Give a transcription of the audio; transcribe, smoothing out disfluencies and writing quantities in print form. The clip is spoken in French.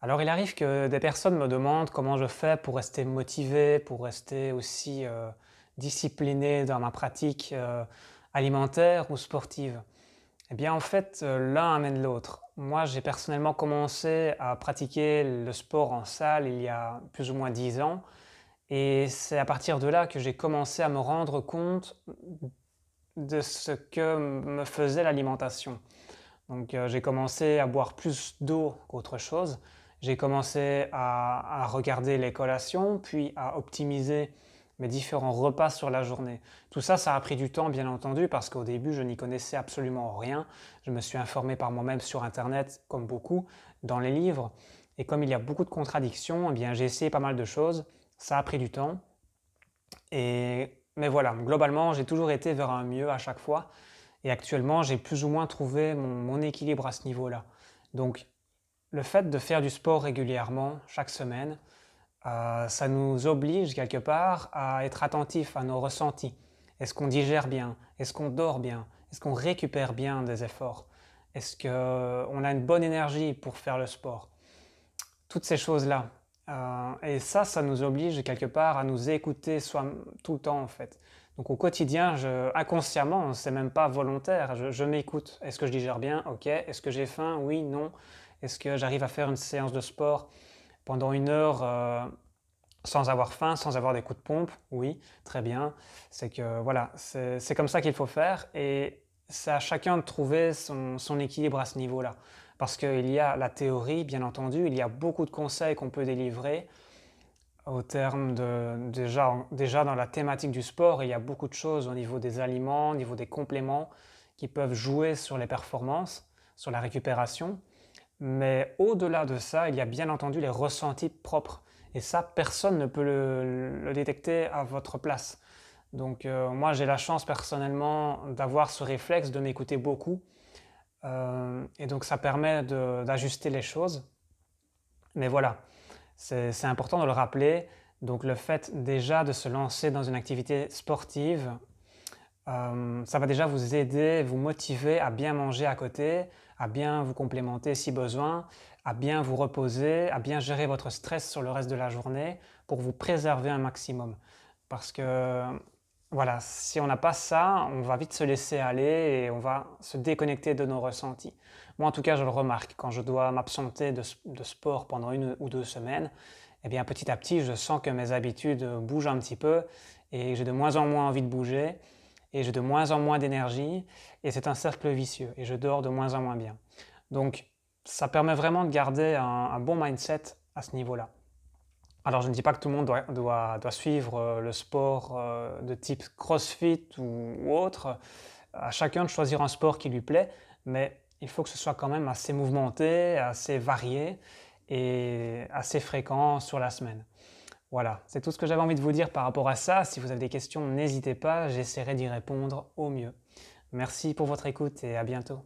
Alors il arrive que des personnes me demandent comment je fais pour rester motivé, pour rester aussi, discipliné dans ma pratique, alimentaire ou sportive. Eh bien en fait, l'un amène l'autre. Moi, j'ai personnellement commencé à pratiquer le sport en salle il y a plus ou moins 10 ans et c'est à partir de là que j'ai commencé à me rendre compte de ce que me faisait l'alimentation. Donc, j'ai commencé à boire plus d'eau qu'autre chose. J'ai commencé à regarder les collations, puis à optimiser mes différents repas sur la journée. Tout ça, ça a pris du temps, bien entendu, parce qu'au début, je n'y connaissais absolument rien. Je me suis informé par moi-même sur internet, comme beaucoup, dans les livres. Et comme il y a beaucoup de contradictions, eh bien, j'ai essayé pas mal de choses. Ça a pris du temps. Mais voilà, globalement, j'ai toujours été vers un mieux à chaque fois. Et actuellement, j'ai plus ou moins trouvé mon équilibre à ce niveau-là. Donc, le fait de faire du sport régulièrement, chaque semaine, ça nous oblige quelque part à être attentif à nos ressentis. Est-ce qu'on digère bien? Est-ce qu'on dort bien? Est-ce qu'on récupère bien des efforts? Est-ce qu'on a une bonne énergie pour faire le sport? Toutes ces choses-là. Et ça nous oblige quelque part à nous écouter tout le temps en fait. Donc au quotidien, inconsciemment, c'est même pas volontaire, je m'écoute. Est-ce que je digère bien? Ok. Est-ce que j'ai faim? Oui, non. Est-ce que j'arrive à faire une séance de sport pendant 1 heure sans avoir faim, sans avoir des coups de pompe? Oui, très bien. C'est que voilà, c'est comme ça qu'il faut faire et c'est à chacun de trouver son équilibre à ce niveau-là. Parce qu'il y a la théorie, bien entendu, il y a beaucoup de conseils qu'on peut délivrer au terme déjà dans la thématique du sport, il y a beaucoup de choses au niveau des aliments, au niveau des compléments qui peuvent jouer sur les performances, sur la récupération. Mais au-delà de ça, il y a bien entendu les ressentis propres. Et ça, personne ne peut le détecter à votre place. Donc moi, j'ai la chance personnellement d'avoir ce réflexe de m'écouter beaucoup. Et donc ça permet d'ajuster les choses. Mais voilà, c'est important de le rappeler. Donc le fait déjà de se lancer dans une activité sportive, ça va déjà vous aider, vous motiver à bien manger à côté, à bien vous complémenter si besoin, à bien vous reposer, à bien gérer votre stress sur le reste de la journée pour vous préserver un maximum. Parce que voilà, si on n'a pas ça, on va vite se laisser aller et on va se déconnecter de nos ressentis. Moi, en tout cas, je le remarque. Quand je dois m'absenter de sport pendant 1 ou 2 semaines, eh bien, petit à petit, je sens que mes habitudes bougent un petit peu et j'ai de moins en moins envie de bouger et j'ai de moins en moins d'énergie et c'est un cercle vicieux et je dors de moins en moins bien. Donc, ça permet vraiment de garder un bon mindset à ce niveau-là. Alors, je ne dis pas que tout le monde doit suivre le sport de type CrossFit ou autre. À chacun de choisir un sport qui lui plaît, mais il faut que ce soit quand même assez mouvementé, assez varié et assez fréquent sur la semaine. Voilà, c'est tout ce que j'avais envie de vous dire par rapport à ça. Si vous avez des questions, n'hésitez pas, j'essaierai d'y répondre au mieux. Merci pour votre écoute et à bientôt.